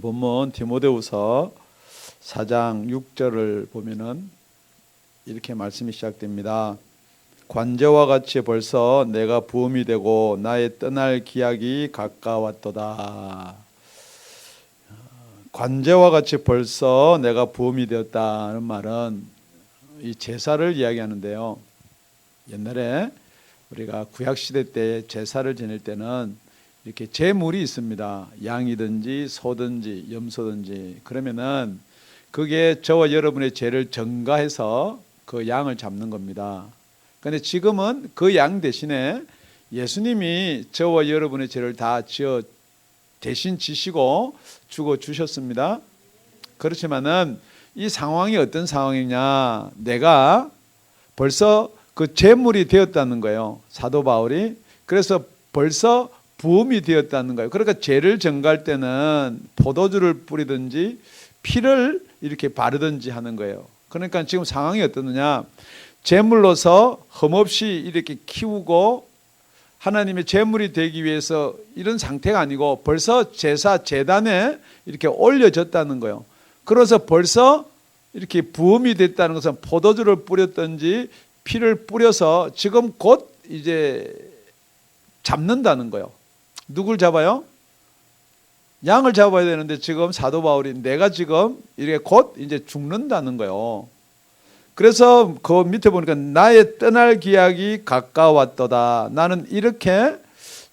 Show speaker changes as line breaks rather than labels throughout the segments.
본문 디모데후서 4장 6절을 보면은 이렇게 말씀이 시작됩니다. 관제와 같이 벌써 내가 부음이 되고 나의 떠날 기약이 가까웠도다. 관제와 같이 벌써 내가 부음이 되었다는 말은 이 제사를 이야기하는데요. 옛날에 우리가 구약시대 때 제사를 지낼 때는 이렇게 제물이 있습니다. 양이든지 소든지 염소든지. 그러면은 그게 저와 여러분의 죄를 전가해서 그 양을 잡는 겁니다. 그런데 지금은 그 양 대신에 예수님이 저와 여러분의 죄를 다 대신 지시고 죽어 주셨습니다. 그렇지만은 이 상황이 어떤 상황이냐? 내가 벌써 그 제물이 되었다는 거예요. 사도 바울이. 그래서 벌써 부음이 되었다는 거예요. 그러니까 죄를 전가할 때는 포도주를 뿌리든지 피를 이렇게 바르든지 하는 거예요. 그러니까 지금 상황이 어떠느냐? 제물로서 흠없이 이렇게 키우고 하나님의 제물이 되기 위해서 이런 상태가 아니고 벌써 제단에 이렇게 올려졌다는 거예요. 그래서 벌써 이렇게 부음이 됐다는 것은 포도주를 뿌렸든지 피를 뿌려서 지금 곧 이제 잡는다는 거예요. 누굴 잡아요? 양을 잡아야 되는데 지금 사도 바울이 내가 지금 이렇게 곧 이제 죽는다는 거예요. 그래서 그 밑에 보니까 나의 떠날 기약이 가까웠도다. 나는 이렇게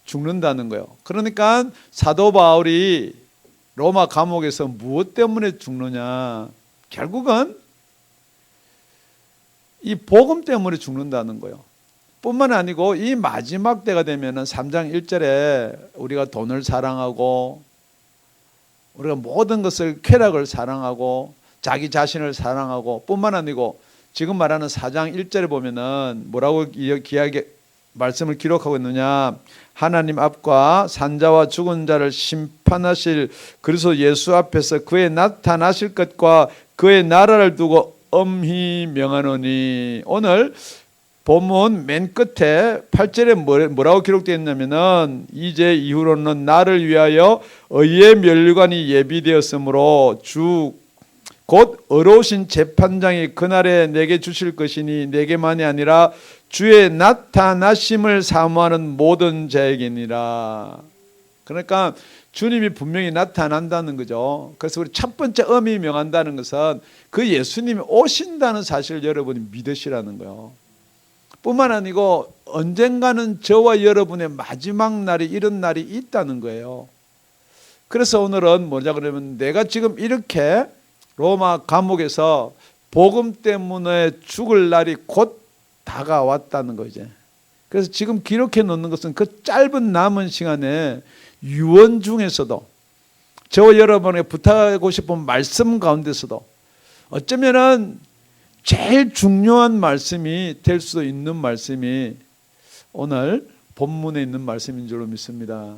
죽는다는 거예요. 그러니까 사도 바울이 로마 감옥에서 무엇 때문에 죽느냐? 결국은 이 복음 때문에 죽는다는 거예요. 뿐만 아니고 이 마지막 때가 되면은 3장 1절에 우리가 돈을 사랑하고 우리가 모든 것을 쾌락을 사랑하고 자기 자신을 사랑하고 뿐만 아니고 지금 말하는 4장 1절에 보면은 뭐라고 말씀을 기록하고 있느냐? 하나님 앞과 산자와 죽은 자를 심판하실 그리스도 예수 앞에서 그의 나타나실 것과 그의 나라를 두고 엄히 명하노니. 오늘 본문 맨 끝에 8절에 뭐라고 기록되어 있냐면은 이제 이후로는 나를 위하여 의의 면류관이 예비되었으므로 주 곧 의로우신 재판장이 그날에 내게 주실 것이니 내게만이 아니라 주의 나타나심을 사모하는 모든 자에게니라. 그러니까 주님이 분명히 나타난다는 거죠. 그래서 우리 첫 번째 엄히 명한다는 것은 그 예수님이 오신다는 사실을 여러분이 믿으시라는 거예요. 뿐만 아니고 언젠가는 저와 여러분의 마지막 날이 이런 날이 있다는 거예요. 그래서 오늘은 뭐냐 그러면 내가 지금 이렇게 로마 감옥에서 복음 때문에 죽을 날이 곧 다가왔다는 거죠. 그래서 지금 기록해 놓는 것은 그 짧은 남은 시간에 유언 중에서도 저와 여러분에게 부탁하고 싶은 말씀 가운데서도 어쩌면은 제일 중요한 말씀이 될 수도 있는 말씀이 오늘 본문에 있는 말씀인 줄로 믿습니다.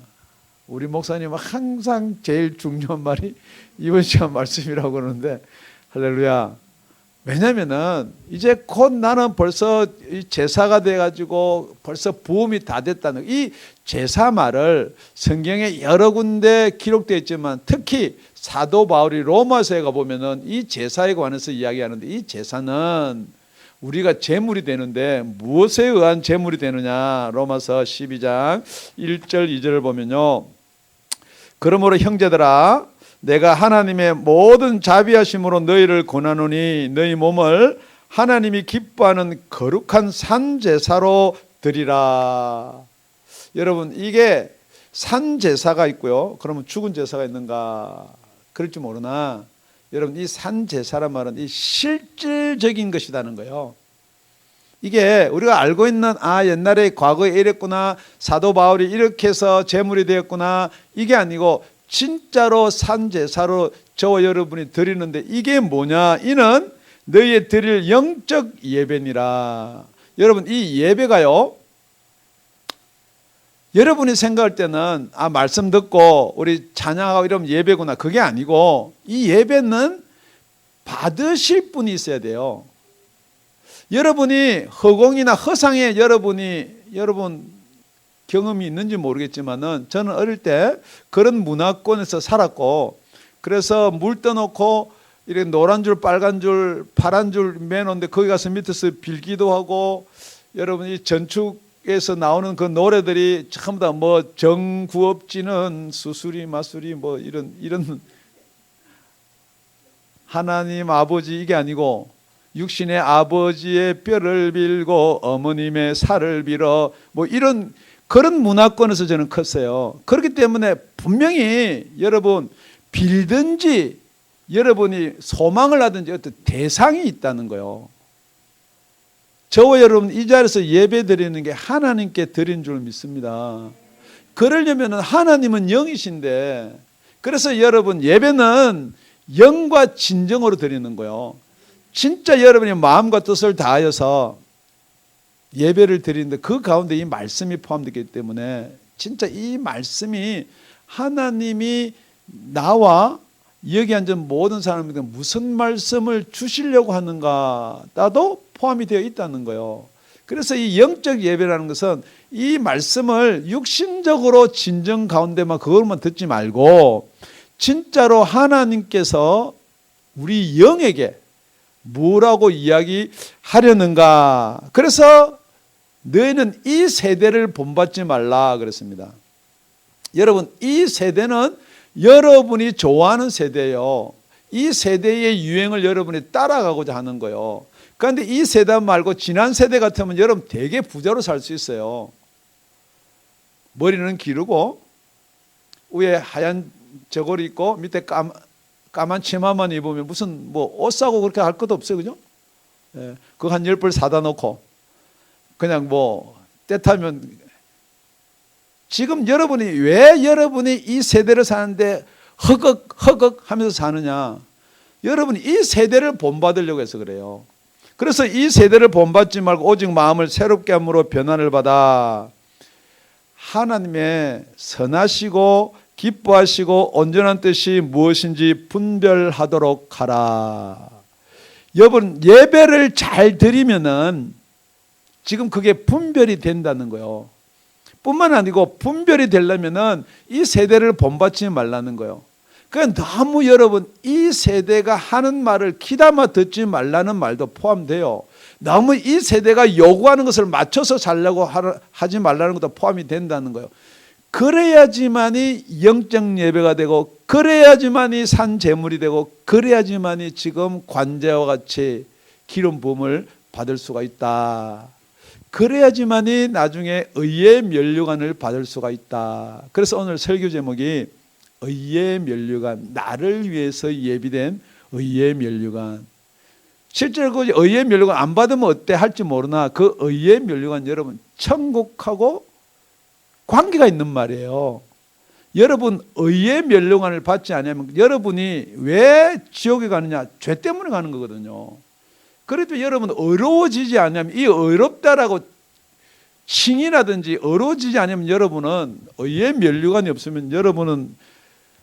우리 목사님은 항상 제일 중요한 말이 이번 시간 말씀이라고 그러는데 할렐루야. 왜냐면은 이제 곧 나는 벌써 제사가 돼가지고 벌써 부음이 다 됐다는 이 제사 말을 성경에 여러 군데 기록되어 있지만 특히 사도 바울이 로마서에 가보면은 이 제사에 관해서 이야기하는데 이 제사는 우리가 제물이 되는데 무엇에 의한 제물이 되느냐? 로마서 12장 1절 2절을 보면요. 그러므로 형제들아 내가 하나님의 모든 자비하심으로 너희를 권하노니 너희 몸을 하나님이 기뻐하는 거룩한 산제사로 드리라. 여러분 이게 산제사가 있고요. 그러면 죽은 제사가 있는가? 그럴지 모르나 여러분 이 산제사란 말은 이 실질적인 것이라는 거예요. 이게 우리가 알고 있는 옛날에 과거에 이랬구나 사도 바울이 이렇게 해서 제물이 되었구나 이게 아니고 진짜로 산제사로 저와 여러분이 드리는데 이게 뭐냐? 이는 너희의 드릴 영적 예배니라. 여러분 이 예배가요 여러분이 생각할 때는 말씀 듣고 우리 찬양하고 이러면 예배구나 그게 아니고 이 예배는 받으실 분이 있어야 돼요. 여러분이 허공이나 허상에 여러분 경험이 있는지 모르겠지만은 저는 어릴 때 그런 문화권에서 살았고 그래서 물 떠놓고 이렇게 노란 줄, 빨간 줄, 파란 줄 매놓는데 거기 가서 밑에서 빌기도 하고, 여러분 이 전축에서 나오는 그 노래들이 전부 다 뭐 정구업지는 수수리 마수리 뭐 이런 하나님 아버지 이게 아니고 육신의 아버지의 뼈를 빌고 어머님의 살을 빌어 뭐 이런 그런 문화권에서 저는 컸어요. 그렇기 때문에 분명히 여러분 빌든지 여러분이 소망을 하든지 어떤 대상이 있다는 거예요. 저와 여러분 이 자리에서 예배 드리는 게 하나님께 드린 줄 믿습니다. 그러려면 하나님은 영이신데, 그래서 여러분 예배는 영과 진정으로 드리는 거예요. 진짜 여러분이 마음과 뜻을 다하여서 예배를 드리는데 그 가운데 이 말씀이 포함되기 때문에 진짜 이 말씀이 하나님이 나와 여기 앉은 모든 사람에게 무슨 말씀을 주시려고 하는가 나도 포함이 되어 있다는 거예요. 그래서 이 영적 예배라는 것은 이 말씀을 육신적으로 진정 가운데만 그것만 듣지 말고 진짜로 하나님께서 우리 영에게 뭐라고 이야기하려는가. 그래서 너희는 이 세대를 본받지 말라 그랬습니다. 여러분 이 세대는 여러분이 좋아하는 세대예요. 이 세대의 유행을 여러분이 따라가고자 하는 거예요. 그런데 이 세대 말고 지난 세대 같으면 여러분 되게 부자로 살 수 있어요. 머리는 기르고 위에 하얀 저고리 입고 밑에 까만 치마만 입으면 무슨 뭐 옷 사고 그렇게 할 것도 없어요. 그죠? 예, 그거 한 10벌 사다 놓고 그냥 뭐 때 타면. 지금 여러분이 왜 여러분이 이 세대를 사는데 허걱 하면서 사느냐. 여러분이 이 세대를 본받으려고 해서 그래요. 그래서 이 세대를 본받지 말고 오직 마음을 새롭게 함으로 변화를 받아 하나님의 선하시고 기뻐하시고 온전한 뜻이 무엇인지 분별하도록 하라. 여러분 예배를 잘 드리면은 지금 그게 분별이 된다는 거예요. 뿐만 아니고 분별이 되려면은 이 세대를 본받지 말라는 거예요. 그러니까 너무 여러분 이 세대가 하는 말을 귀담아 듣지 말라는 말도 포함돼요. 너무 이 세대가 요구하는 것을 맞춰서 살려고 하지 말라는 것도 포함이 된다는 거예요. 그래야지만이 영적 예배가 되고 그래야지만이 산 제물이 되고 그래야지만이 지금 관제와 같이 기름 부음을 받을 수가 있다. 그래야지만이 나중에 의의 면류관을 받을 수가 있다. 그래서 오늘 설교 제목이 의의 면류관, 나를 위해서 예비된 의의 면류관. 실제로 그 의의 면류관 안 받으면 어때 할지 모르나 그 의의 면류관 여러분 천국하고 관계가 있는 말이에요. 여러분 의의 면류관을 받지 않으면 여러분이 왜 지옥에 가느냐? 죄 때문에 가는 거거든요. 그래도 여러분 어려워지지 않으면 이 어렵다라고 칭이라든지 어려워지지 않으면 여러분은 의의 면류관이 없으면 여러분은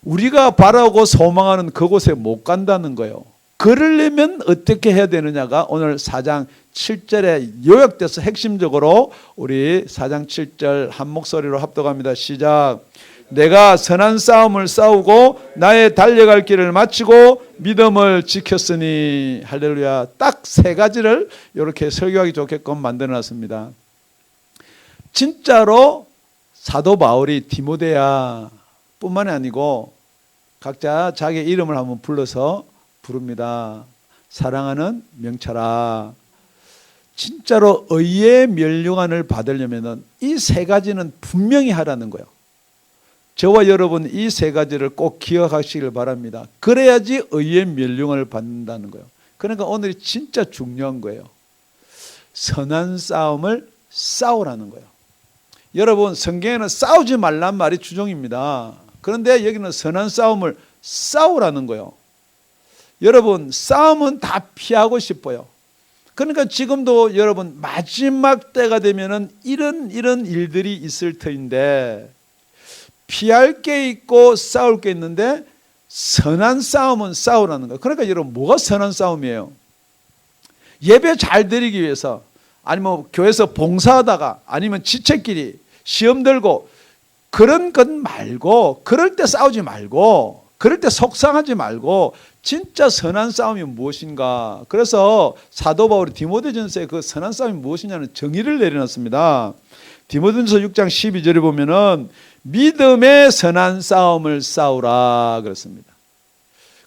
우리가 바라고 소망하는 그곳에 못 간다는 거예요. 그러려면 어떻게 해야 되느냐가 오늘 4장 7절에 요약돼서 핵심적으로 우리 4장 7절 한 목소리로 합독합니다. 시작. 내가 선한 싸움을 싸우고 나의 달려갈 길을 마치고 믿음을 지켰으니 할렐루야. 딱 세 가지를 이렇게 설교하기 좋게끔 만들어놨습니다. 진짜로 사도 바울이 디모데야 뿐만이 아니고 각자 자기 이름을 한번 불러서 부릅니다. 사랑하는 명철아. 진짜로 의의 면류관을 받으려면 이 세 가지는 분명히 하라는 거예요. 저와 여러분 이 세 가지를 꼭 기억하시길 바랍니다. 그래야지 의의 면류관을 받는다는 거예요. 그러니까 오늘이 진짜 중요한 거예요. 선한 싸움을 싸우라는 거예요. 여러분 성경에는 싸우지 말란 말이 주종입니다. 그런데 여기는 선한 싸움을 싸우라는 거예요. 여러분 싸움은 다 피하고 싶어요. 그러니까 지금도 여러분 마지막 때가 되면은 이런 일들이 있을 터인데 피할 게 있고 싸울 게 있는데 선한 싸움은 싸우라는 거예요. 그러니까 여러분 뭐가 선한 싸움이에요? 예배 잘 드리기 위해서 아니면 교회에서 봉사하다가 아니면 지체끼리 시험 들고 그런 것 말고 그럴 때 싸우지 말고 그럴 때 속상하지 말고 진짜 선한 싸움이 무엇인가. 그래서 사도 바울이 디모데전서에 그 선한 싸움이 무엇이냐는 정의를 내려놨습니다. 디모데전서 6장 12절에 보면은 믿음의 선한 싸움을 싸우라 그렇습니다.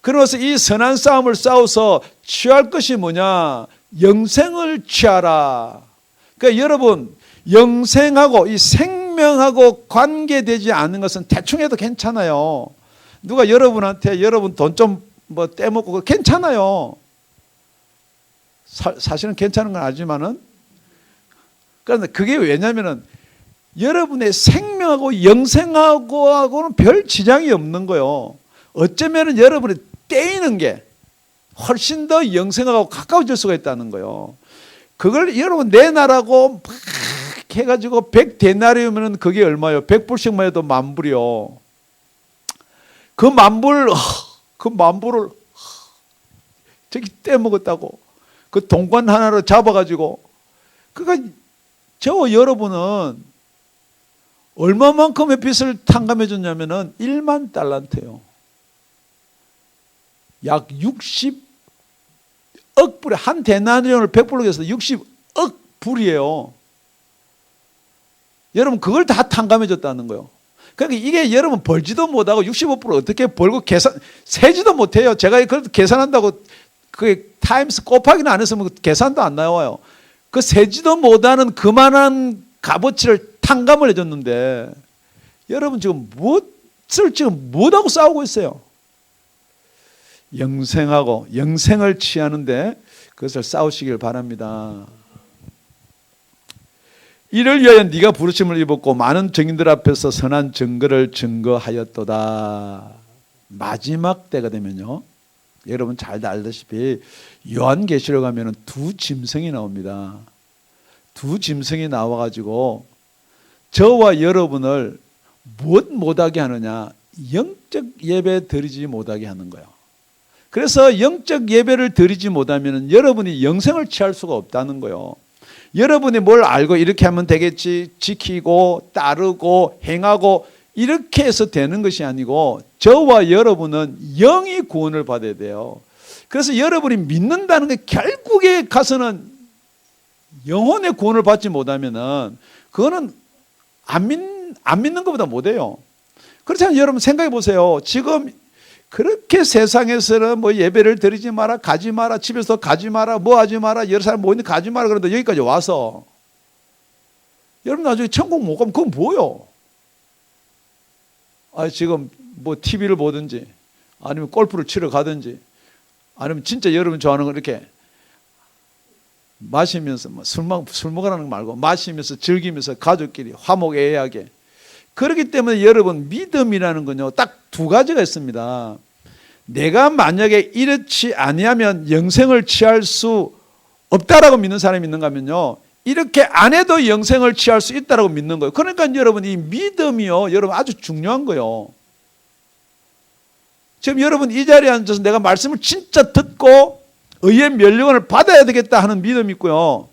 그러면서 이 선한 싸움을 싸워서 취할 것이 뭐냐? 영생을 취하라. 그러니까 여러분, 영생하고 이 생명하고 관계되지 않는 것은 대충 해도 괜찮아요. 누가 여러분한테 여러분 돈 좀 뭐 떼먹고 괜찮아요. 사실은 괜찮은 건 알지만은, 그런데 그게 왜냐면은 여러분의 생명하고 영생하고는 별 지장이 없는 거예요. 어쩌면은 여러분이 떼이는 게 훨씬 더 영생하고 가까워질 수가 있다는 거예요. 그걸 여러분 내놔라고 막 해가지고 100데나리오면은 그게 얼마요? 100불씩만 해도 10,000불이요. 그 10,000불을 저기 떼먹었다고 그 동관 하나로 잡아가지고, 그러니까 저 여러분은 얼마만큼의 빚을 탕감해 줬냐면은 1만 달란트예요. 약 60억 불에, 한 데나리온을 100불로 해서 60억 불이에요. 여러분 그걸 다 탕감해 줬다는 거예요. 그러니까 이게 여러분 벌지도 못하고 65%를 어떻게 벌고 세지도 못해요. 제가 그래도 계산한다고 그 타임스 곱하기는 안 했으면 계산도 안 나와요. 그 세지도 못하는 그만한 값어치를 탕감을 해줬는데 여러분 지금 무엇을 지금 못하고 싸우고 있어요. 영생을 취하는데 그것을 싸우시길 바랍니다. 이를 위하여 네가 부르심을 입었고 많은 증인들 앞에서 선한 증거를 증거하였도다. 마지막 때가 되면요, 여러분 잘 알다시피 요한계시록 가면은 두 짐승이 나옵니다. 두 짐승이 나와가지고 저와 여러분을 무엇 못하게 하느냐? 영적 예배 드리지 못하게 하는 거예요. 그래서 영적 예배를 드리지 못하면 여러분이 영생을 취할 수가 없다는 거예요. 여러분이 뭘 알고 이렇게 하면 되겠지, 지키고 따르고 행하고 이렇게 해서 되는 것이 아니고 저와 여러분은 영이 구원을 받아야 돼요. 그래서 여러분이 믿는다는 게 결국에 가서는 영혼의 구원을 받지 못하면은 그거는 안 믿는 것보다 못해요. 그렇잖아요. 여러분 생각해 보세요. 지금 그렇게 세상에서는 뭐 예배를 드리지 마라, 가지 마라, 집에서 가지 마라, 뭐 하지 마라, 여러 사람 모이는데 가지 마라 그런데 여기까지 와서 여러분 나중에 천국 못 가면 그건 뭐요? 지금 뭐 TV를 보든지 아니면 골프를 치러 가든지 아니면 진짜 여러분 좋아하는 거 이렇게 마시면서 술 먹으라는 거 말고 마시면서 즐기면서 가족끼리 화목애애하게. 그렇기 때문에 여러분 믿음이라는 건요 딱 두 가지가 있습니다. 내가 만약에 이렇지 아니하면 영생을 취할 수 없다라고 믿는 사람이 있는가 하면요, 이렇게 안 해도 영생을 취할 수 있다라고 믿는 거예요. 그러니까 여러분 이 믿음이요 여러분 아주 중요한 거예요. 지금 여러분 이 자리에 앉아서 내가 말씀을 진짜 듣고 의의 멸류관을 받아야 되겠다 하는 믿음이 있고요,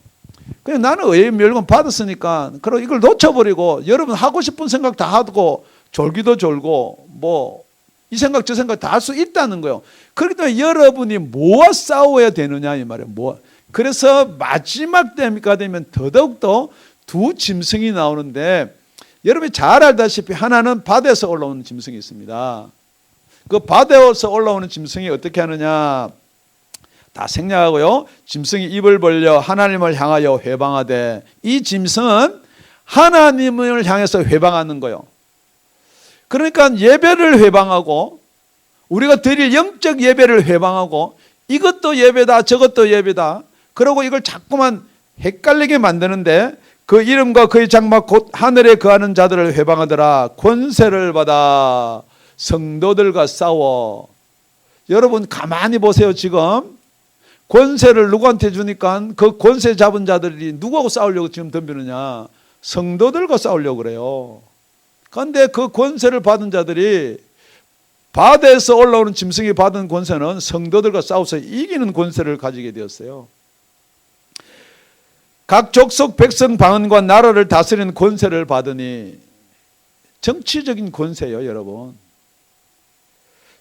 그냥 나는 의의 멸류관 받았으니까 그리고 이걸 놓쳐버리고 여러분 하고 싶은 생각 다 하고 졸기도 졸고 뭐 이 생각 저 생각 다 할 수 있다는 거예요. 그렇기 때문에 여러분이 뭐와 싸워야 되느냐 이 말이에요. 그래서 마지막 때가 되면 더더욱더 두 짐승이 나오는데 여러분이 잘 알다시피 하나는 바다에서 올라오는 짐승이 있습니다. 그 바다에서 올라오는 짐승이 어떻게 하느냐, 다 생략하고요, 짐승이 입을 벌려 하나님을 향하여 회방하되, 이 짐승은 하나님을 향해서 회방하는 거예요. 그러니까 예배를 회방하고 우리가 드릴 영적 예배를 회방하고 이것도 예배다 저것도 예배다 그러고 이걸 자꾸만 헷갈리게 만드는데 그 이름과 그의 장막 곧 하늘에 거하는 자들을 회방하더라. 권세를 받아 성도들과 싸워. 여러분 가만히 보세요. 지금 권세를 누구한테 주니까 그 권세 잡은 자들이 누구하고 싸우려고 지금 덤비느냐? 성도들과 싸우려고 그래요. 그런데 그 권세를 받은 자들이 바다에서 올라오는 짐승이 받은 권세는 성도들과 싸워서 이기는 권세를 가지게 되었어요. 각 족속 백성 방언과 나라를 다스리는 권세를 받으니 정치적인 권세예요, 여러분.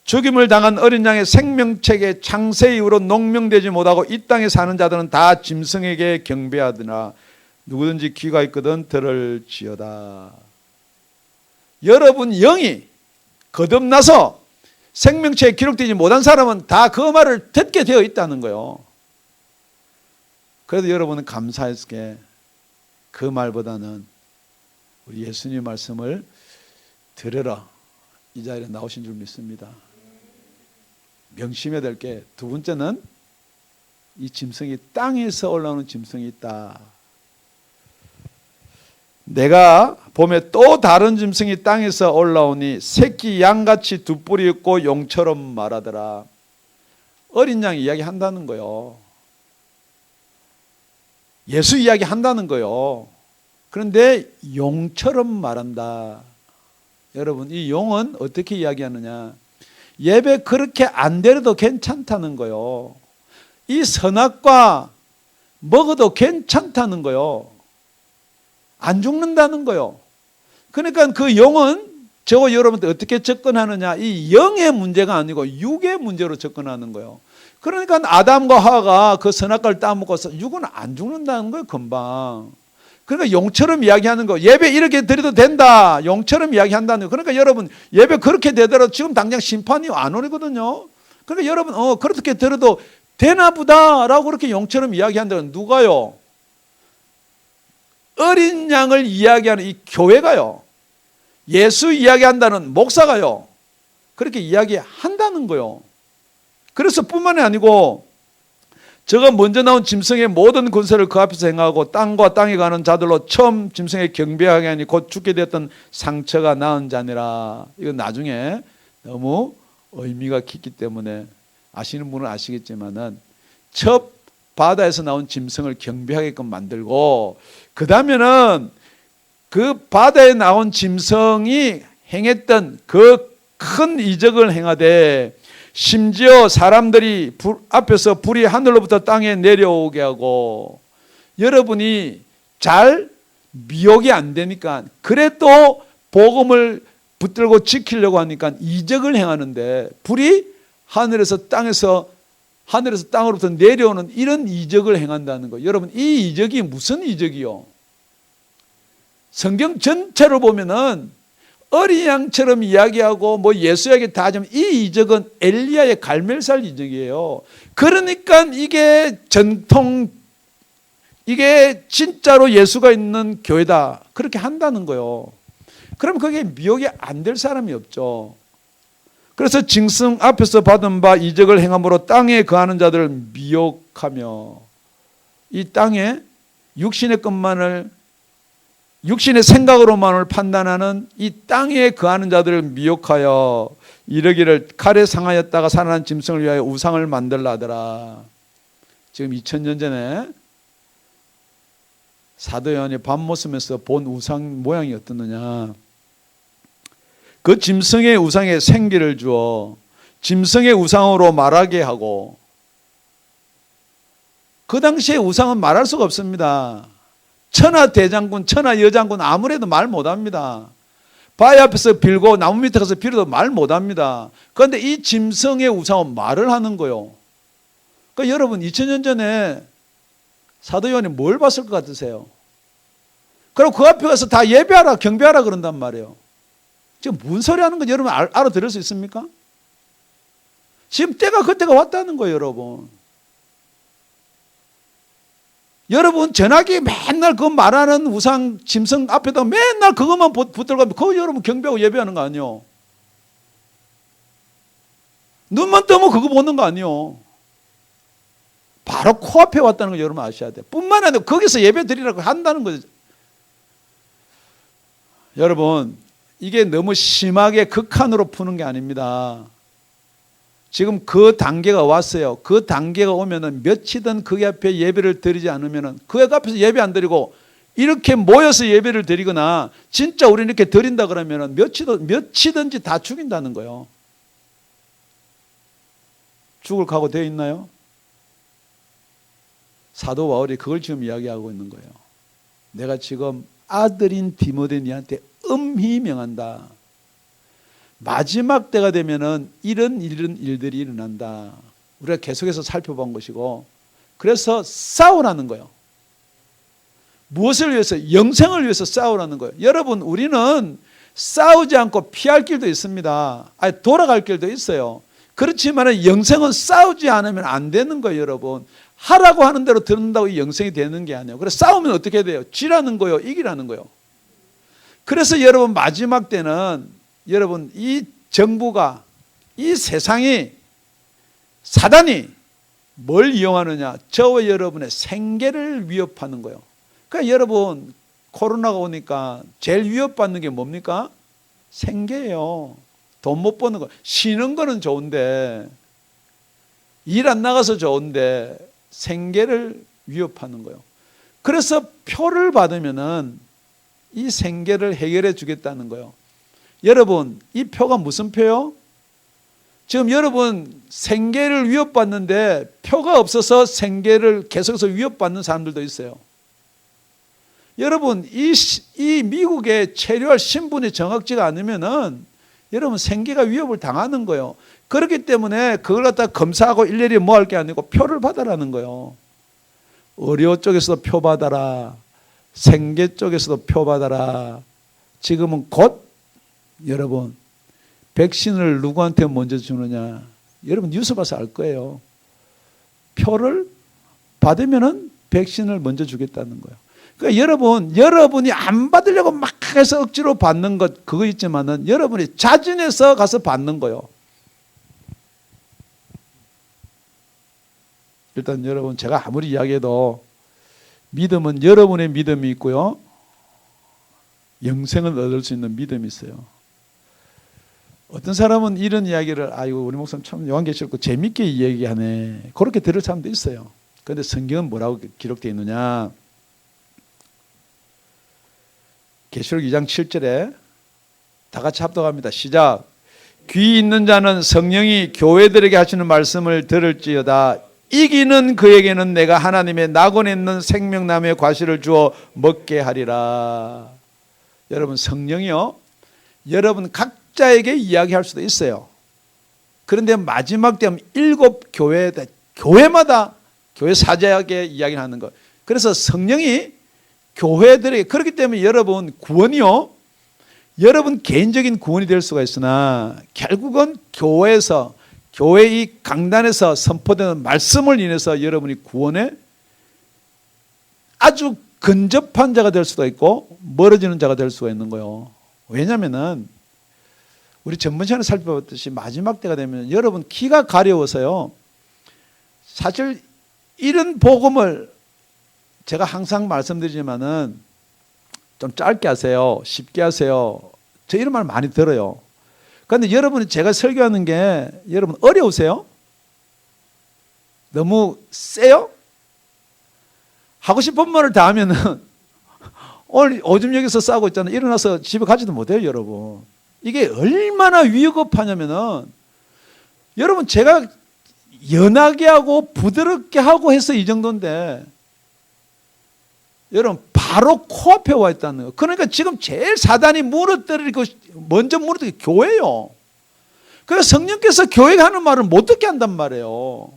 죽임을 당한 어린 양의 생명책에 창세 이후로 농명되지 못하고 이 땅에 사는 자들은 다 짐승에게 경배하더라. 누구든지 귀가 있거든 들을지어다. 여러분 영이 거듭나서 생명책에 기록되지 못한 사람은 다 그 말을 듣게 되어 있다는 거예요. 그래도 여러분은 감사하게 그 말보다는 우리 예수님 말씀을 들으라 이 자리에 나오신 줄 믿습니다. 명심해야 될 게 두 번째는 이 짐승이 땅에서 올라오는 짐승이 있다. 내가 봄에 또 다른 짐승이 땅에서 올라오니 새끼 양같이 두 뿔이 있고 용처럼 말하더라. 어린 양 이야기 한다는 거요. 예수 이야기 한다는 거요. 그런데 용처럼 말한다. 여러분 이 용은 어떻게 이야기하느냐. 예배 그렇게 안 드려도 괜찮다는 거요. 이 선악과 먹어도 괜찮다는 거요. 안 죽는다는 거요. 그러니까 그 용은 저거 여러분들 어떻게 접근하느냐. 이 영의 문제가 아니고 육의 문제로 접근하는 거요. 그러니까 아담과 하와가 그 선악과를 따먹어서 육은 안 죽는다는 거예요. 금방. 그러니까 용처럼 이야기하는 거. 예배 이렇게 드려도 된다. 용처럼 이야기한다는 거. 그러니까 여러분 예배 그렇게 되더라도 지금 당장 심판이 안 오거든요. 그러니까 여러분 그렇게 들어도 되나 보다라고 그렇게 용처럼 이야기한다는 누가요? 어린 양을 이야기하는 이 교회가요. 예수 이야기한다는 목사가요. 그렇게 이야기한다는 거요. 그래서 뿐만이 아니고 저가 먼저 나온 짐승의 모든 군사를 그 앞에서 행하고 땅과 땅에 가는 자들로 처음 짐승에 경배하게 하니 곧 죽게 되었던 상처가 나은 자니라. 이건 나중에 너무 의미가 깊기 때문에 아시는 분은 아시겠지만은 첫 바다에서 나온 짐승을 경배하게끔 만들고 그 다음에는 그 바다에 나온 짐승이 행했던 그 큰 이적을 행하되 심지어 사람들이 앞에서 불이 하늘로부터 땅에 내려오게 하고 여러분이 잘 미혹이 안 되니까 그래도 복음을 붙들고 지키려고 하니까 이적을 행하는데 불이 하늘에서 땅으로부터 내려오는 이런 이적을 행한다는 거예요. 여러분 이 이적이 무슨 이적이요? 성경 전체로 보면은 어린 양처럼 이야기하고 뭐 예수 이야기 다 하지만 이 이적은 엘리야의 갈멜살 이적이에요. 그러니까 이게 전통 이게 진짜로 예수가 있는 교회다 그렇게 한다는 거예요. 그럼 그게 미혹이 안 될 사람이 없죠. 그래서 짐승 앞에서 받은 바 이적을 행함으로 땅에 거하는 자들을 미혹하며 이 땅에 육신의 것만을 육신의 생각으로만을 판단하는 이 땅에 거하는 자들을 미혹하여 이르기를 칼에 상하였다가 살아난 짐승을 위하여 우상을 만들라 하더라. 지금 2000년 전에 사도 요한이 밤모섬에서 본 우상 모양이 어떻느냐. 그 짐승의 우상에 생기를 주어 짐승의 우상으로 말하게 하고 그 당시에 우상은 말할 수가 없습니다. 천하 대장군, 천하 여장군 아무래도 말 못합니다. 바위 앞에서 빌고 나무 밑에 가서 빌어도 말 못합니다. 그런데 이 짐승의 우상은 말을 하는 거요. 그러니까 여러분 2000년 전에 사도 요한이 뭘 봤을 것 같으세요? 그리고 그 앞에 가서 다 예배하라 경배하라 그런단 말이에요. 지금 무슨 소리 하는 건지 여러분 알아들을 수 있습니까? 지금 때가 그때가 왔다는 거예요. 여러분 전화기 맨날 그 말하는 우상 짐승 앞에다 맨날 그것만 붙들고 그거 여러분 경배하고 예배하는 거 아니요? 눈만 뜨면 그거 보는 거 아니요? 바로 코앞에 왔다는 거 여러분 아셔야 돼요. 뿐만 아니라 거기서 예배 드리라고 한다는 거죠. 여러분 이게 너무 심하게 극한으로 푸는 게 아닙니다. 지금 그 단계가 왔어요. 그 단계가 오면은 며칠은 그 앞에 예배를 드리지 않으면은 그 앞에서 예배 안 드리고 이렇게 모여서 예배를 드리거나 진짜 우리는 이렇게 드린다 그러면은 며칠든지 다 죽인다는 거예요. 죽을 각오 되어 있나요? 사도 바울이 그걸 지금 이야기하고 있는 거예요. 내가 지금 아들인 디모데니한테 엄히 명한다. 마지막 때가 되면은 이런 일들이 일어난다. 우리가 계속해서 살펴본 것이고, 그래서 싸우라는 거예요. 무엇을 위해서? 영생을 위해서 싸우라는 거예요. 여러분, 우리는 싸우지 않고 피할 길도 있습니다. 아니, 돌아갈 길도 있어요. 그렇지만 영생은 싸우지 않으면 안 되는 거예요, 여러분. 하라고 하는 대로 듣는다고 영생이 되는 게 아니에요. 그래서 싸우면 어떻게 돼요? 지라는 거예요, 이기라는 거예요. 그래서 여러분, 마지막 때는 여러분, 이 정부가, 이 세상이, 사단이 뭘 이용하느냐? 저와 여러분의 생계를 위협하는 거예요. 그러니까 여러분, 코로나가 오니까 제일 위협받는 게 뭡니까? 생계예요. 돈 못 버는 거. 쉬는 거는 좋은데, 일 안 나가서 좋은데 생계를 위협하는 거예요. 그래서 표를 받으면은 이 생계를 해결해 주겠다는 거예요. 여러분, 이 표가 무슨 표요? 지금 여러분 생계를 위협받는데 표가 없어서 생계를 계속해서 위협받는 사람들도 있어요. 여러분, 이 미국에 체류할 신분이 정확지가 않으면은 여러분 생계가 위협을 당하는 거예요. 그렇기 때문에 그걸 갖다 검사하고 일일이 뭐 할 게 아니고 표를 받아라는 거예요. 의료 쪽에서도 표 받아라. 생계 쪽에서도 표 받아라. 지금은 곧 여러분 백신을 누구한테 먼저 주느냐. 여러분 뉴스 봐서 알 거예요. 표를 받으면은 백신을 먼저 주겠다는 거예요. 그러니까 여러분이 안 받으려고 막 해서 억지로 받는 것 그거 있지만은 여러분이 자진해서 가서 받는 거예요. 일단 여러분, 제가 아무리 이야기해도 믿음은 여러분의 믿음이 있고요, 영생을 얻을 수 있는 믿음이 있어요. 어떤 사람은 이런 이야기를, 아이고 우리 목사님 참 요한계시록 재밌게 이야기하네, 그렇게 들을 사람도 있어요. 그런데 성경은 뭐라고 기록되어 있느냐? 계시록 2장 7절에 다 같이 합독합니다. 시작. 귀 있는 자는 성령이 교회들에게 하시는 말씀을 들을지어다. 이기는 그에게는 내가 하나님의 낙원에 있는 생명나무의 과실을 주어 먹게 하리라. 여러분, 성령이요, 여러분 각자에게 이야기할 수도 있어요. 그런데 마지막 때면 7교회, 교회마다 교회 사제에게 이야기를 하는 것. 그래서 성령이 교회들에게, 그렇기 때문에 여러분 구원이요, 여러분 개인적인 구원이 될 수가 있으나 결국은 교회에서, 교회 이 강단에서 선포되는 말씀을 인해서 여러분이 구원에 아주 근접한 자가 될 수도 있고 멀어지는 자가 될 수가 있는 거예요. 왜냐하면은 우리 전번 시간에 살펴봤듯이 마지막 때가 되면 여러분 키가 가려워서요, 사실 이런 복음을 제가 항상 말씀드리지만은 좀 짧게 하세요, 쉽게 하세요, 저 이런 말 많이 들어요. 그런데 여러분이 제가 설교하는 게 여러분 어려우세요? 너무 세요? 하고 싶은 말을 다 하면은 오늘 오줌 여기서 싸고 있잖아요. 일어나서 집에 가지도 못해요, 여러분. 이게 얼마나 위급하냐면은, 여러분 제가 연하게 하고 부드럽게 하고 해서 이 정도인데 여러분 바로 코앞에 와 있다는 거예요. 그러니까 지금 제일 사단이 무너뜨리고 먼저 무너뜨리는 게 교회예요. 그래서 성령께서 교회가 하는 말을 못 듣게 한단 말이에요.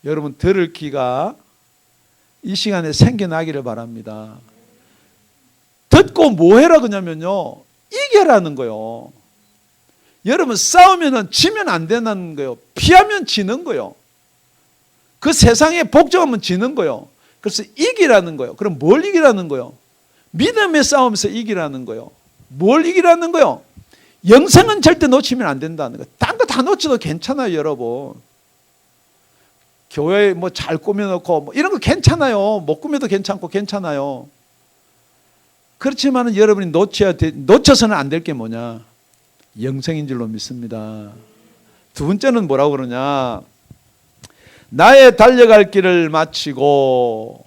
여러분 들을 귀가 이 시간에 생겨나기를 바랍니다. 듣고 뭐 해라 그러냐면요, 이겨라는 거예요. 여러분 싸우면 지면 안 된다는 거예요. 피하면 지는 거예요. 그 세상에 복종하면 지는 거예요. 그래서 이기라는 거예요. 그럼 뭘 이기라는 거예요? 믿음의 싸움에서 이기라는 거예요. 뭘 이기라는 거예요? 영생은 절대 놓치면 안 된다는 거예요. 딴 거 다 놓쳐도 괜찮아요, 여러분. 교회 뭐 잘 꾸며놓고 뭐 이런 거 괜찮아요. 못 꾸며도 괜찮고 괜찮아요. 그렇지만 여러분이 놓쳐서는 안 될 게 뭐냐? 영생인 줄로 믿습니다. 두 번째는 뭐라고 그러냐? 나의 달려갈 길을 마치고.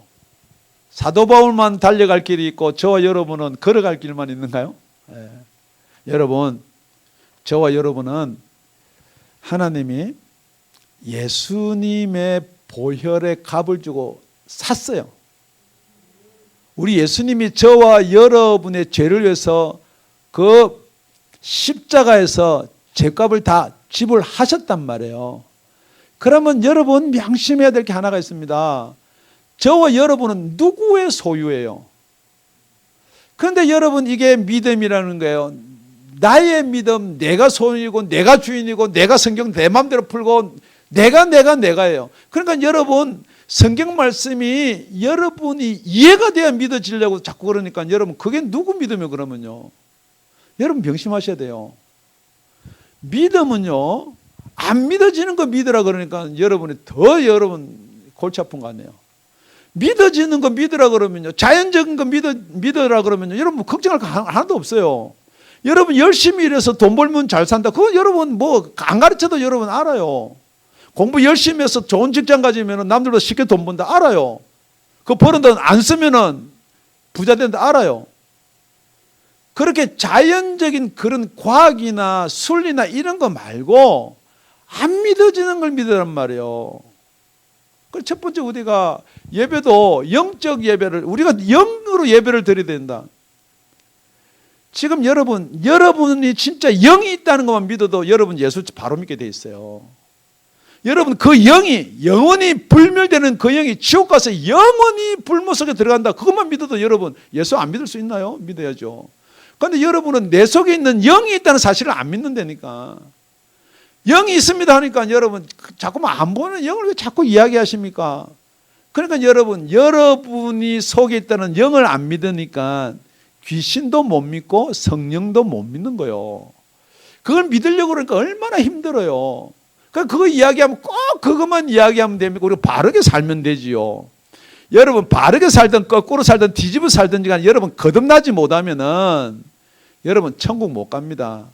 사도 바울만 달려갈 길이 있고 저와 여러분은 걸어갈 길만 있는가요? 네. 여러분, 저와 여러분은 하나님이 예수님의 보혈에 값을 주고 샀어요. 우리 예수님이 저와 여러분의 죄를 위해서 그 십자가에서 죄값을 다 지불하셨단 말이에요. 그러면 여러분 명심해야 될 게 하나가 있습니다. 저와 여러분은 누구의 소유예요? 그런데 여러분 이게 믿음이라는 거예요. 나의 믿음, 내가 소유이고 내가 주인이고 내가 성경 내 마음대로 풀고 내가예요. 그러니까 여러분 성경 말씀이 여러분이 이해가 돼야 믿어지려고 자꾸 그러니까 여러분 그게 누구 믿음이에요 그러면요. 여러분 명심하셔야 돼요. 믿음은요 안 믿어지는 거 믿으라 그러니까 여러분이 더 여러분 골치 아픈 거 아니에요. 믿어지는 거 믿으라 그러면요 자연적인 거 믿으라 그러면요 여러분 걱정할 거 하나도 없어요. 여러분 열심히 일해서 돈 벌면 잘 산다. 그건 여러분 뭐 안 가르쳐도 여러분 알아요. 공부 열심히 해서 좋은 직장 가지면 남들보다 쉽게 돈 번다 알아요. 그 버는 돈 안 쓰면은 부자 된다 알아요. 그렇게 자연적인 그런 과학이나 순리나 이런 거 말고 안 믿어지는 걸 믿으란 말이에요. 그 첫 번째 우리가 예배도 영적 예배를 우리가 영으로 예배를 드려야 된다. 지금 여러분이 진짜 영이 있다는 것만 믿어도 여러분 예수 바로 믿게 돼 있어요. 여러분 그 영이 영원히 불멸되는 그 영이 지옥 가서 영원히 불못 속에 들어간다. 그것만 믿어도 여러분 예수 안 믿을 수 있나요? 믿어야죠. 그런데 여러분은 내 속에 있는 영이 있다는 사실을 안 믿는다니까. 영이 있습니다 하니까 여러분 자꾸만 안 보는 영을 왜 자꾸 이야기하십니까? 그러니까 여러분이 속에 있다는 영을 안 믿으니까 귀신도 못 믿고 성령도 못 믿는 거예요. 그걸 믿으려고 그러니까 얼마나 힘들어요. 그러니까 그거 이야기하면 꼭 그것만 이야기하면 됩니까? 우리가 바르게 살면 되지요. 여러분 바르게 살든 거꾸로 살든 뒤집어 살든지 간에 여러분 거듭나지 못하면은 여러분 천국 못 갑니다.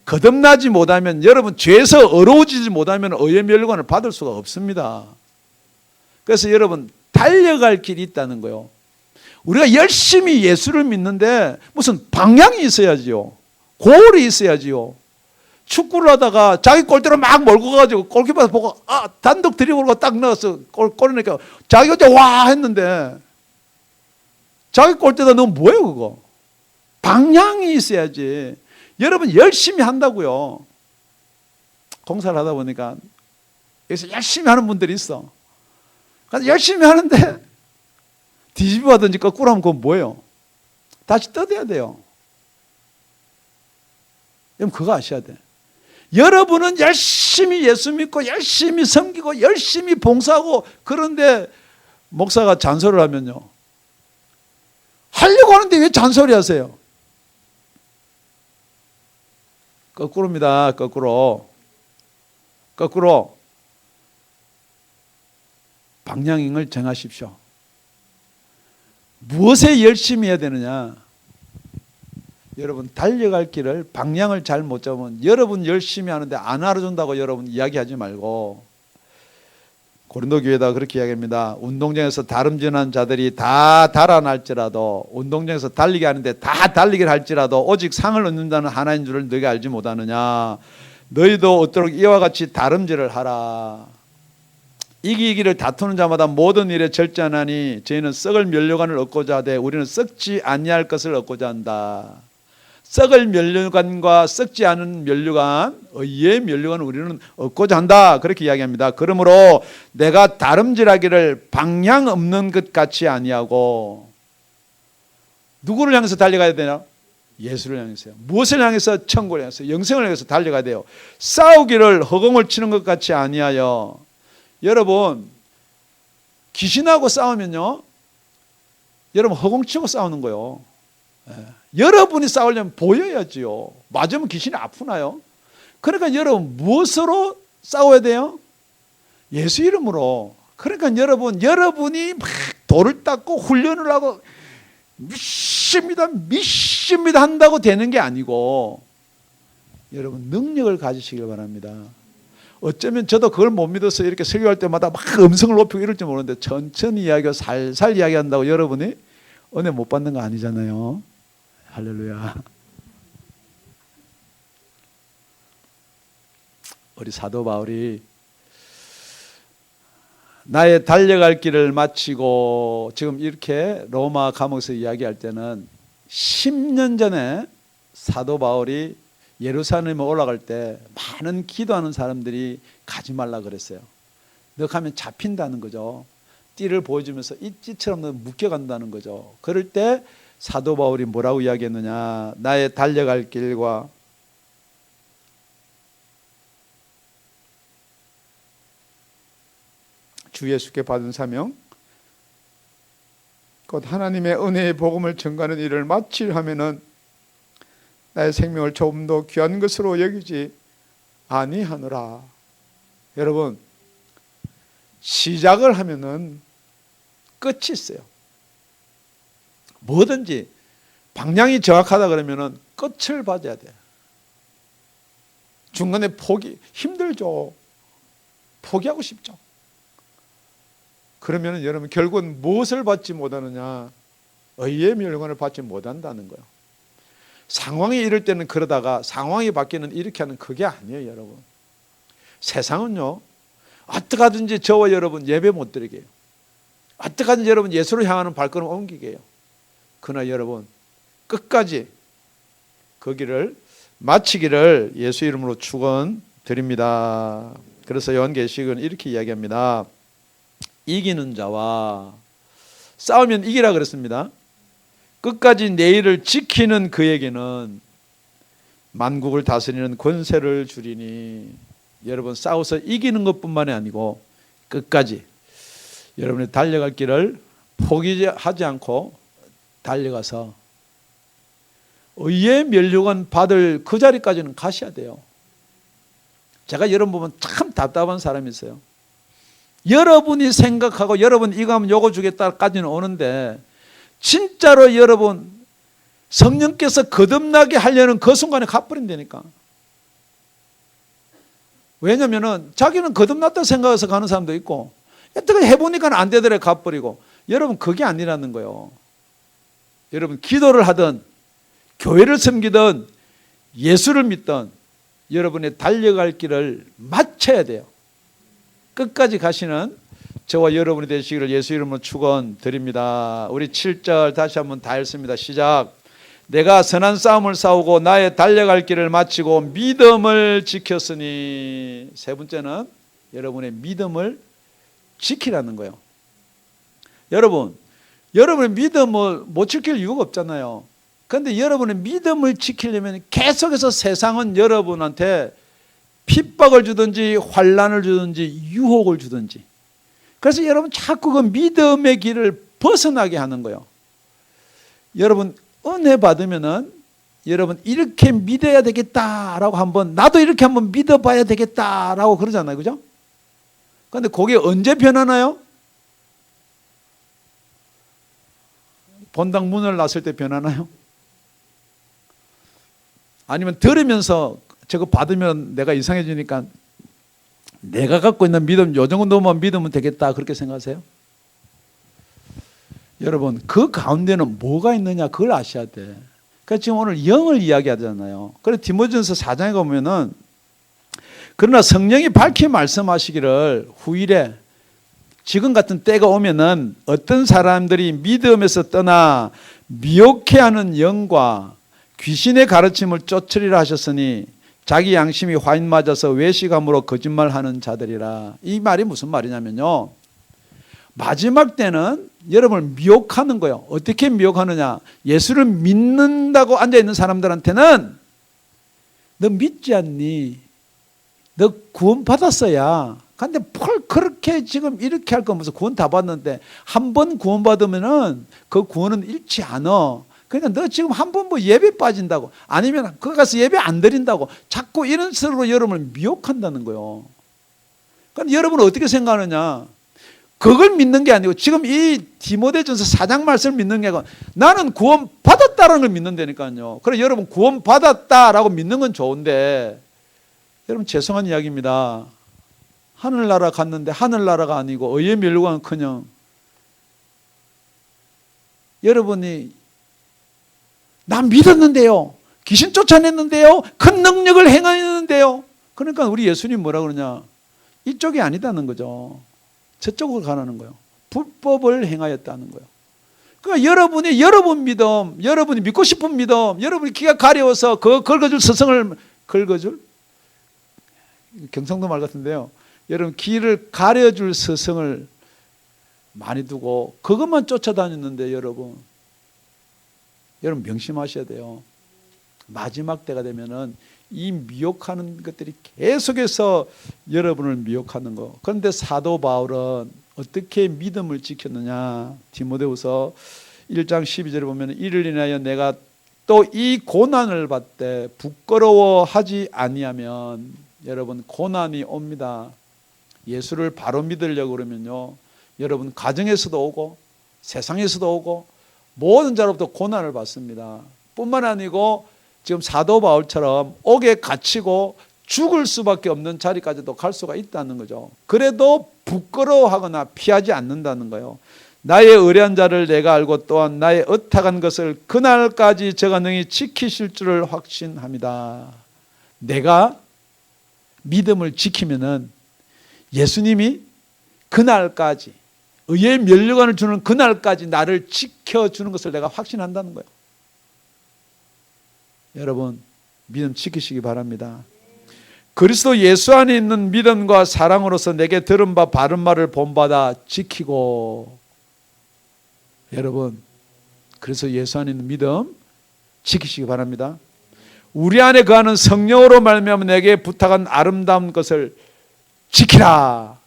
거듭나지 못하면 여러분 죄에서 어려워지지 못하면 의의 멸관을 받을 수가 없습니다. 그래서 여러분 달려갈 길이 있다는 거요. 우리가 열심히 예수를 믿는데 무슨 방향이 있어야지요. 고울이 있어야지요. 축구를 하다가 자기 골대로 막 몰고 가가지고 골키퍼 보고 단독 드리블로 딱 넣어서 골내니까 자기 혼자 와 했는데 자기 골대다 넣으면 뭐예요 그거? 방향이 있어야지. 여러분 열심히 한다고요. 공사를 하다 보니까 여기서 열심히 하는 분들이 있어. 그래서 열심히 하는데 뒤집어 하든지 거꾸로 하면 그건 뭐예요? 다시 떠대야 돼요. 여러분 그거 아셔야 돼. 여러분은 열심히 예수 믿고 열심히 섬기고 열심히 봉사하고 그런데 목사가 잔소리를 하면요. 하려고 하는데 왜 잔소리 하세요? 거꾸로입니다. 거꾸로 방향을 정하십시오. 무엇에 열심히 해야 되느냐? 여러분 달려갈 길을 방향을 잘 못 잡으면 여러분 열심히 하는데 안 알아준다고 여러분 이야기하지 말고 고린도 교회다 그렇게 이야기합니다. 운동장에서 다름질하는 자들이 다 달아날지라도 운동장에서 달리게 하는데 다 달리기를 할지라도 오직 상을 얻는다는 하나인 줄을 너희가 알지 못하느냐. 너희도 어도록 이와 같이 다름질을 하라. 이기기를 다투는 자마다 모든 일에 절제하나니 저희는 썩을 면류관을 얻고자 하되 우리는 썩지 아니할 것을 얻고자 한다. 썩을 면류관과 썩지 않은 면류관, 의의 면류관을 우리는 얻고자 한다. 그렇게 이야기합니다. 그러므로 내가 다름질하기를 방향 없는 것 같이 아니하고 누구를 향해서 달려가야 되나? 예수를 향해서요. 무엇을 향해서? 천국을 향해서, 영생을 향해서 달려가야 돼요. 싸우기를 허공을 치는 것 같이 아니하여. 여러분 귀신하고 싸우면요 여러분 허공치고 싸우는 거예요. 여러분이 싸우려면 보여야지요. 맞으면 귀신이 아프나요? 그러니까 여러분 무엇으로 싸워야 돼요? 예수 이름으로. 그러니까 여러분이 막 돌을 닦고 훈련을 하고 믿습니다 한다고 되는 게 아니고 여러분 능력을 가지시길 바랍니다. 어쩌면 저도 그걸 못 믿어서 이렇게 설교할 때마다 막 음성을 높이고 이럴지 모르는데 천천히 이야기하고 살살 이야기한다고 여러분이 은혜 못 받는 거 아니잖아요. 할렐루야. 우리 사도 바울이 나의 달려갈 길을 마치고 지금 이렇게 로마 감옥에서 이야기할 때는 10년 전에 사도 바울이 예루살렘에 올라갈 때 많은 기도하는 사람들이 가지 말라 그랬어요. 너 가면 잡힌다는 거죠. 띠를 보여주면서 이 띠처럼 너 묶여간다는 거죠. 그럴 때 사도 바울이 뭐라고 이야기했느냐. 나의 달려갈 길과 주 예수께 받은 사명 곧 하나님의 은혜의 복음을 전가하는 일을 마치려 하면은 나의 생명을 조금 더 귀한 것으로 여기지 아니하노라. 여러분, 시작을 하면은 끝이 있어요. 뭐든지 방향이 정확하다 그러면은 끝을 봐야 돼. 중간에 포기 힘들죠. 포기하고 싶죠. 그러면 여러분 결국은 무엇을 받지 못하느냐? 의의 멸관을 받지 못한다는 거예요. 상황이 이럴 때는 그러다가 상황이 바뀌는 이렇게 하는 그게 아니에요, 여러분. 세상은요, 어떻게 하든지 저와 여러분 예배 못 드리게 해요. 어떻게 하든지 여러분 예수를 향하는 발걸음 옮기게 해요. 그러나 여러분 끝까지 그 길을 마치기를 예수 이름으로 축원드립니다. 그래서 요한계시록은 이렇게 이야기합니다. 이기는 자와 싸우면 이기라 그랬습니다. 끝까지 내일을 지키는 그에게는 만국을 다스리는 권세를 주리니. 여러분 싸워서 이기는 것뿐만이 아니고 끝까지 여러분의 달려갈 길을 포기하지 않고 달려가서 의의 면류관 받을 그 자리까지는 가셔야 돼요. 제가 여러분 보면 참 답답한 사람이 있어요. 여러분이 생각하고 여러분 이거 하면 요거 주겠다까지는 오는데 진짜로 여러분 성령께서 거듭나게 하려는 그 순간에 가버린다니까. 왜냐면은 자기는 거듭났다 생각해서 가는 사람도 있고 어떻게 해보니까 안 되더래 가버리고. 여러분 그게 아니라는 거예요. 여러분 기도를 하든 교회를 섬기든 예수를 믿든 여러분의 달려갈 길을 마쳐야 돼요. 끝까지 가시는 저와 여러분이 되시기를 예수 이름으로 축원드립니다. 우리 7절 다시 한번 다 읽습니다. 시작. 내가 선한 싸움을 싸우고 나의 달려갈 길을 마치고 믿음을 지켰으니. 세 번째는 여러분의 믿음을 지키라는 거예요. 여러분의 믿음을 못 지킬 이유가 없잖아요. 그런데 여러분의 믿음을 지키려면 계속해서 세상은 여러분한테 핍박을 주든지 환난을 주든지 유혹을 주든지. 그래서 여러분 자꾸 그 믿음의 길을 벗어나게 하는 거예요. 여러분 은혜 받으면은 여러분 이렇게 믿어야 되겠다라고 한번 나도 이렇게 한번 믿어봐야 되겠다라고 그러잖아요, 그죠? 그런데 그게 언제 변하나요? 본당 문을 놨을 때 변하나요? 아니면 들으면서 저거 받으면 내가 이상해지니까 내가 갖고 있는 믿음 요 정도만 믿으면 되겠다 그렇게 생각하세요? 여러분 그 가운데는 뭐가 있느냐 그걸 아셔야 돼. 그러니까 지금 오늘 영을 이야기하잖아요. 그래서 디모데전서 4장에 보면은 그러나 성령이 밝히 말씀하시기를 후일에 지금 같은 때가 오면은 어떤 사람들이 믿음에서 떠나 미혹해하는 영과 귀신의 가르침을 쫓으리라 하셨으니 자기 양심이 화인 맞아서 외식함으로 거짓말하는 자들이라. 이 말이 무슨 말이냐면요, 마지막 때는 여러분을 미혹하는 거예요. 어떻게 미혹하느냐? 예수를 믿는다고 앉아있는 사람들한테는 너 믿지 않니? 너 구원 받았어야. 근데 뭘 그렇게 지금 이렇게 할 거면서 구원 다 받는데 한 번 구원 받으면은 그 구원은 잃지 않아. 그러니까 너 지금 한 번 뭐 예배 빠진다고 아니면 거기 가서 예배 안 드린다고 자꾸 이런 식으로 여러분을 미혹한다는 거예요. 그러니까 여러분은 어떻게 생각하느냐? 그걸 믿는 게 아니고 지금 이 디모데전서 4장 말씀을 믿는 게 아니고 나는 구원 받았다라는 걸 믿는다니까요. 그래 여러분 구원 받았다라고 믿는 건 좋은데 여러분 죄송한 이야기입니다. 하늘나라 갔는데 하늘나라가 아니고 의의 멸류관은커녕 여러분이 나 믿었는데요, 귀신 쫓아냈는데요, 큰 능력을 행하였는데요. 그러니까 우리 예수님 뭐라 그러냐? 이쪽이 아니다는 거죠. 저쪽으로 가라는 거예요. 불법을 행하였다는 거예요. 그러니까 여러분이 여러분 믿음, 여러분이 믿고 싶은 믿음, 여러분이 귀가 가려워서 그 긁어줄 스승을 긁어줄 경상도 말 같은데요. 여러분 길을 가려줄 스승을 많이 두고 그것만 쫓아다녔는데 여러분 명심하셔야 돼요. 마지막 때가 되면은 이 미혹하는 것들이 계속해서 여러분을 미혹하는 거. 그런데 사도 바울은 어떻게 믿음을 지켰느냐? 디모데후서 1장 12절에 보면 이를 인하여 내가 또 이 고난을 받되 부끄러워하지 아니하면 여러분 고난이 옵니다. 예수를 바로 믿으려고 그러면요. 여러분 가정에서도 오고 세상에서도 오고 모든 자로부터 고난을 받습니다. 뿐만 아니고 지금 사도 바울처럼 옥에 갇히고 죽을 수밖에 없는 자리까지도 갈 수가 있다는 거죠. 그래도 부끄러워하거나 피하지 않는다는 거예요. 나의 의뢰한 자를 내가 알고 또한 나의 의탁한 것을 그날까지 저가 능히 지키실 줄을 확신합니다. 내가 믿음을 지키면은 예수님이 그날까지 의의 면류관을 주는 그날까지 나를 지켜주는 것을 내가 확신한다는 거예요. 여러분 믿음 지키시기 바랍니다. 그리스도 예수 안에 있는 믿음과 사랑으로서 내게 들은 바 바른 말을 본받아 지키고 여러분 그래서 예수 안에 있는 믿음 지키시기 바랍니다. 우리 안에 거하는 성령으로 말미암아 내게 부탁한 아름다운 것을 지키라.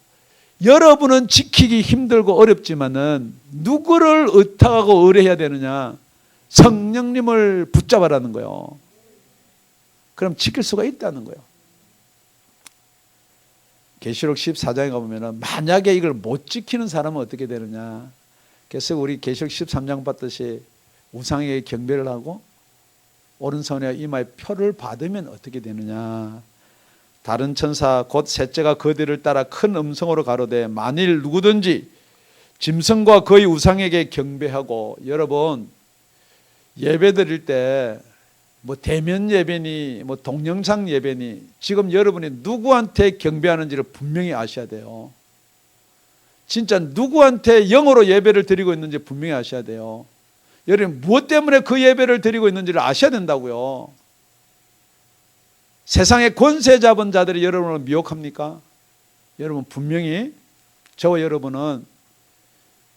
여러분은 지키기 힘들고 어렵지만은 누구를 의탁하고 의뢰해야 되느냐? 성령님을 붙잡아라는 거예요. 그럼 지킬 수가 있다는 거예요. 계시록 14장에 가보면 만약에 이걸 못 지키는 사람은 어떻게 되느냐? 그래서 우리 계시록 13장 봤듯이 우상에게 경배를 하고 오른손에 이마에 표를 받으면 어떻게 되느냐? 다른 천사 곧 셋째가 그 뒤를 따라 큰 음성으로 가로되 만일 누구든지 짐승과 그의 우상에게 경배하고 여러분 예배 드릴 때 뭐 대면 예배니 뭐 동영상 예배니 지금 여러분이 누구한테 경배하는지를 분명히 아셔야 돼요. 진짜 누구한테 영어로 예배를 드리고 있는지 분명히 아셔야 돼요. 여러분 무엇 때문에 그 예배를 드리고 있는지를 아셔야 된다고요. 세상의 권세 잡은 자들이 여러분을 미혹합니까? 여러분 분명히 저와 여러분은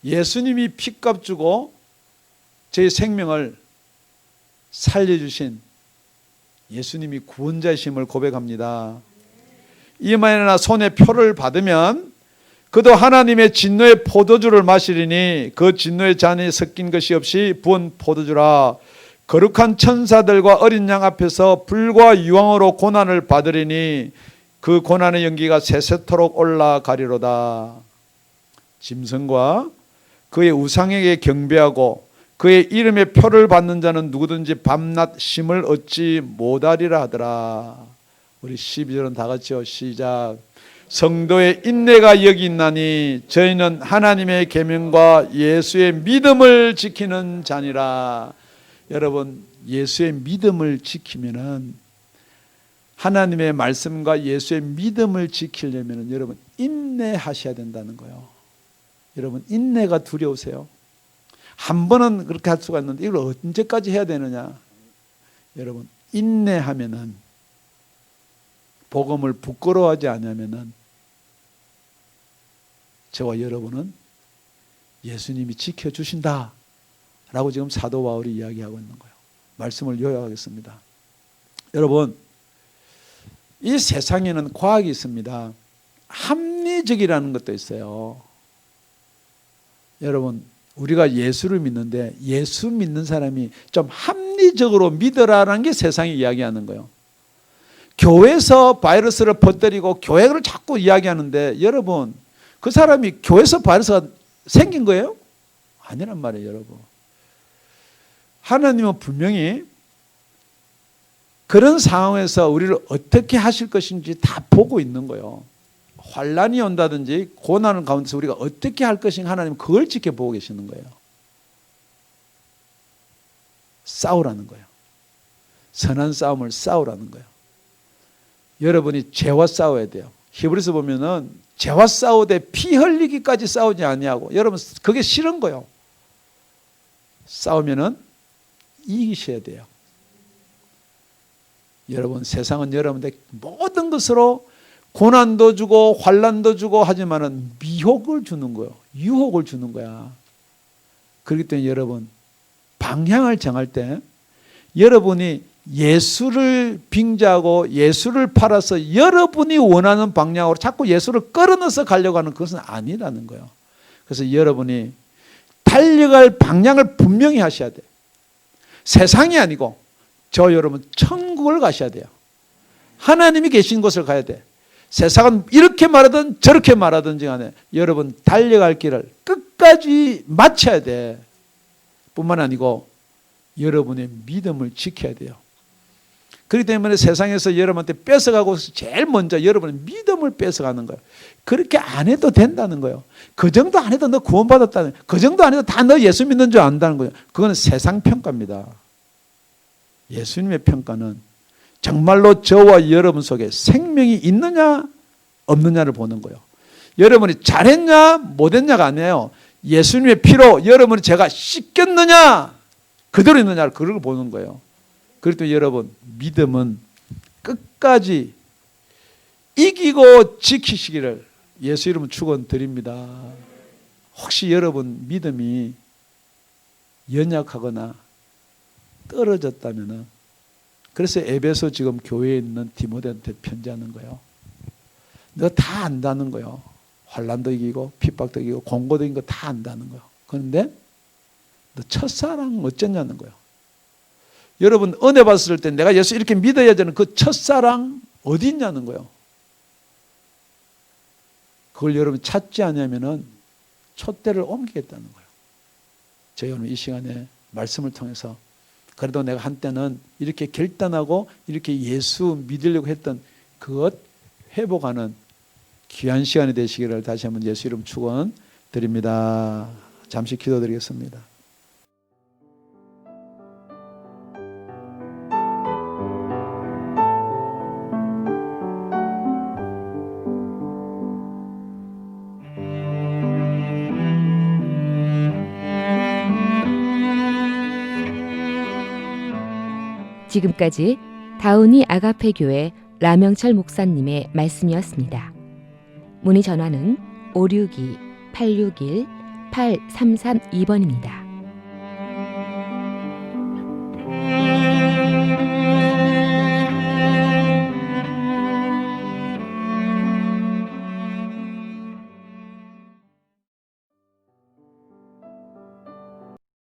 예수님이 핏값 주고 제 생명을 살려주신 예수님이 구원자이심을 고백합니다. 이마에나 손에 표를 받으면 그도 하나님의 진노의 포도주를 마시리니 그 진노의 잔이 섞인 것이 없이 부은 포도주라. 거룩한 천사들과 어린 양 앞에서 불과 유황으로 고난을 받으리니 그 고난의 연기가 세세토록 올라가리로다. 짐승과 그의 우상에게 경배하고 그의 이름에 표를 받는 자는 누구든지 밤낮 쉼을 얻지 못하리라 하더라. 우리 12절은 다 같이요. 시작. 성도의 인내가 여기 있나니 저희는 하나님의 계명과 예수의 믿음을 지키는 자니라. 여러분 예수의 믿음을 지키면은 하나님의 말씀과 예수의 믿음을 지키려면은 여러분 인내하셔야 된다는 거예요. 여러분 인내가 두려우세요? 한 번은 그렇게 할 수가 있는데 이걸 언제까지 해야 되느냐? 여러분 인내하면은 복음을 부끄러워하지 않으면은 저와 여러분은 예수님이 지켜주신다 라고 지금 사도 바울이 이야기하고 있는 거예요. 말씀을 요약하겠습니다. 여러분 이 세상에는 과학이 있습니다. 합리적이라는 것도 있어요. 여러분 우리가 예수를 믿는데 예수 믿는 사람이 좀 합리적으로 믿으라는 게 세상이 이야기하는 거예요. 교회에서 바이러스를 퍼뜨리고 교회를 자꾸 이야기하는데 여러분 그 사람이 교회에서 바이러스가 생긴 거예요? 아니란 말이에요. 여러분 하나님은 분명히 그런 상황에서 우리를 어떻게 하실 것인지 다 보고 있는 거예요. 환란이 온다든지 고난 가운데서 우리가 어떻게 할 것인가 하나님은 그걸 지켜보고 계시는 거예요. 싸우라는 거예요. 선한 싸움을 싸우라는 거예요. 여러분이 죄와 싸워야 돼요. 히브리서 보면은 죄와 싸우되 피 흘리기까지 싸우지 아니하고 여러분 그게 싫은 거예요. 싸우면은 이기셔야 돼요. 여러분, 세상은 여러분들 모든 것으로 고난도 주고 환난도 주고 하지만은 미혹을 주는 거예요. 유혹을 주는 거야. 그렇기 때문에 여러분, 방향을 정할 때 여러분이 예수를 빙자하고 예수를 팔아서 여러분이 원하는 방향으로 자꾸 예수를 끌어넣어서 가려고 하는 것은 아니라는 거예요. 그래서 여러분이 달려갈 방향을 분명히 하셔야 돼요. 세상이 아니고 저 여러분 천국을 가셔야 돼요. 하나님이 계신 곳을 가야 돼. 세상은 이렇게 말하든 저렇게 말하든지 간에 여러분 달려갈 길을 끝까지 마쳐야 돼. 뿐만 아니고 여러분의 믿음을 지켜야 돼요. 그렇기 때문에 세상에서 여러분한테 뺏어가고 제일 먼저 여러분의 믿음을 뺏어가는 거예요. 그렇게 안 해도 된다는 거예요. 그 정도 안 해도 너 구원받았다는 거예요. 그 정도 안 해도 다 너 예수 믿는 줄 안다는 거예요. 그거는 세상 평가입니다. 예수님의 평가는 정말로 저와 여러분 속에 생명이 있느냐 없느냐를 보는 거예요. 여러분이 잘했냐 못했냐가 아니에요. 예수님의 피로 여러분이 제가 씻겼느냐 그대로 있느냐를 그걸 보는 거예요. 그렇기 때문에 여러분 믿음은 끝까지 이기고 지키시기를 예수 이름 축원드립니다. 혹시 여러분 믿음이 연약하거나 떨어졌다면은 그래서 에베소 지금 교회에 있는 디모데한테 편지하는 거예요. 너 다 안다는 거예요. 환난도 이기고 핍박도 이기고 공고도 이긴 거 다 안다는 거예요. 그런데 너 첫사랑 어쩌냐는 거예요. 여러분 은혜 받았을 때 내가 예수 이렇게 믿어야 되는 그 첫사랑 어디 있냐는 거예요. 그걸 여러분 찾지 않으면은 촛대를 옮기겠다는 거예요. 저희 오늘 이 시간에 말씀을 통해서 그래도 내가 한때는 이렇게 결단하고 이렇게 예수 믿으려고 했던 그것 회복하는 귀한 시간이 되시기를 다시 한번 예수 이름 축원드립니다. 잠시 기도드리겠습니다.
지금까지 다운이 아가페 교회 라명철 목사님의 말씀이었습니다. 문의 전화는 562-861-8332번입니다.